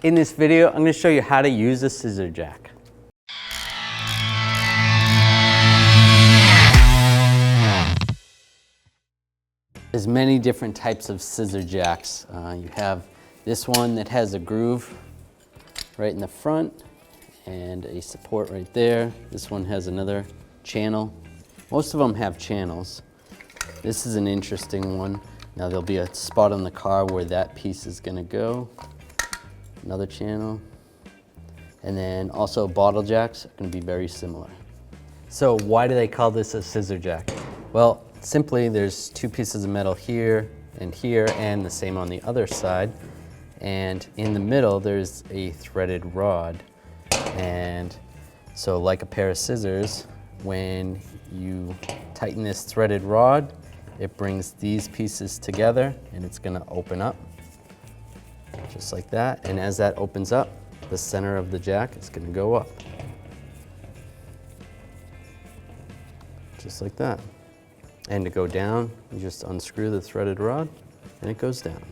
In this video, I'm going to show you how to use a scissor jack. There's many different types of scissor jacks. You have this one that has a groove right in the front and a support right there. This one has another channel. Most of them have channels. This is an interesting one. Now there'll be a spot on the car where that piece is going to go. Another channel. And then also bottle jacks are going to be very similar. So why do they call this a scissor jack? Well, simply there's two pieces of metal here, and the same on the other side. And in the middle there's a threaded rod. And so like a pair of scissors, when you tighten this threaded rod, it brings these pieces together and it's going to open up just like that. And as that opens up, the center of the jack is going to go up. Just like that. And to go down, you just unscrew the threaded rod and it goes down.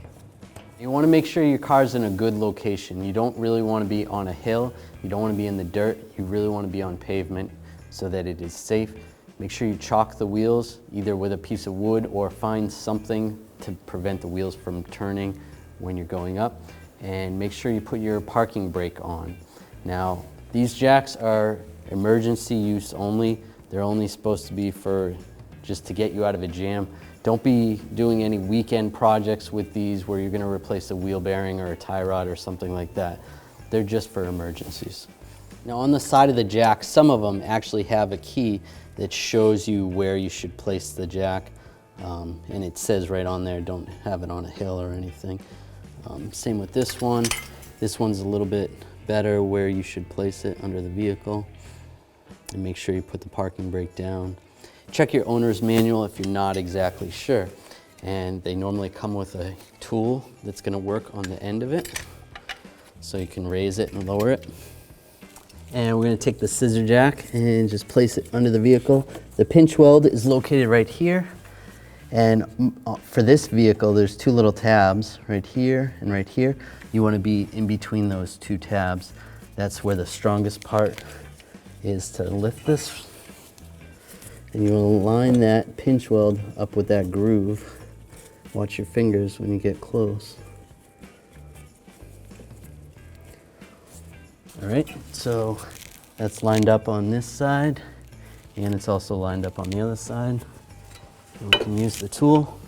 You want to make sure your car's in a good location. You don't really want to be on a hill. You don't want to be in the dirt. You really want to be on pavement so that it is safe. Make sure you chalk the wheels either with a piece of wood or find something to prevent the wheels from turning when you're going up. And make sure you put your parking brake on. Now, these jacks are emergency use only. They're only supposed to be for just to get you out of a jam. Don't be doing any weekend projects with these where you're going to replace a wheel bearing or a tie rod or something like that. They're just for emergencies. Now on the side of the jack, some of them actually have a key that shows you where you should place the jack. And it says right on there, don't have it on a hill or anything. Same with this one. This one's a little bit better where you should place it under the vehicle. And make sure you put the parking brake down. Check your owner's manual if you're not exactly sure. And they normally come with a tool that's going to work on the end of it. So you can raise it and lower it. And we're going to take the scissor jack and just place it under the vehicle. The pinch weld is located right here. And for this vehicle, there's two little tabs right here and right here. You want to be in between those two tabs. That's where the strongest part is to lift this. And you want to line that pinch weld up with that groove. Watch your fingers when you get close. All right, so that's lined up on this side, and it's also lined up on the other side. And we can use the tool.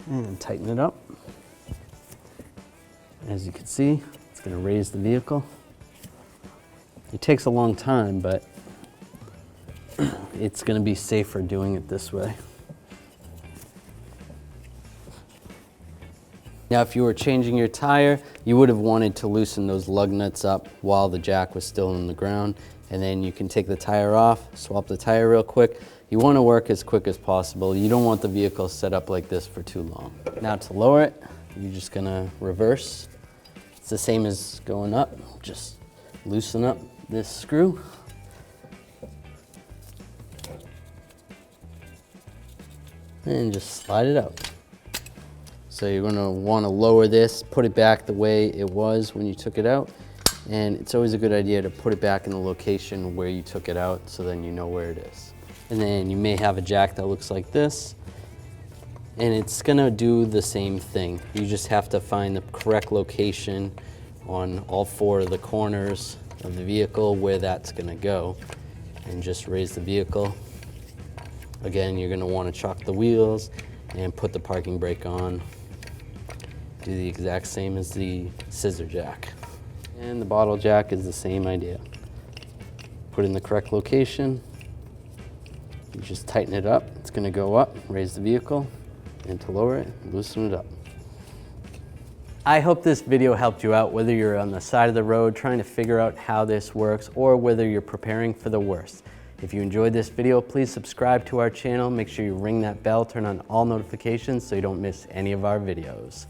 And tighten it up. As you can see, it's going to raise the vehicle. It takes a long time, but it's going to be safer doing it this way. Now, if you were changing your tire, you would have wanted to loosen those lug nuts up while the jack was still in the ground. And then you can take the tire off, swap the tire real quick. You want to work as quick as possible. You don't want the vehicle set up like this for too long. Now to lower it, you're just going to reverse. It's the same as going up. Just loosen up this screw. And just slide it out. So you're going to want to lower this, put it back the way it was when you took it out. And it's always a good idea to put it back in the location where you took it out so then you know where it is. And then you may have a jack that looks like this. And it's going to do the same thing. You just have to find the correct location on all four of the corners of the vehicle where that's going to go. And just raise the vehicle. Again, you're going to want to chalk the wheels and put the parking brake on. Do the exact same as the scissor jack. And the bottle jack is the same idea. Put it in the correct location. You just tighten it up. It's going to go up, raise the vehicle, and to lower it, loosen it up. I hope this video helped you out, whether you're on the side of the road trying to figure out how this works or whether you're preparing for the worst. If you enjoyed this video, please subscribe to our channel. Make sure you ring that bell, turn on all notifications so you don't miss any of our videos.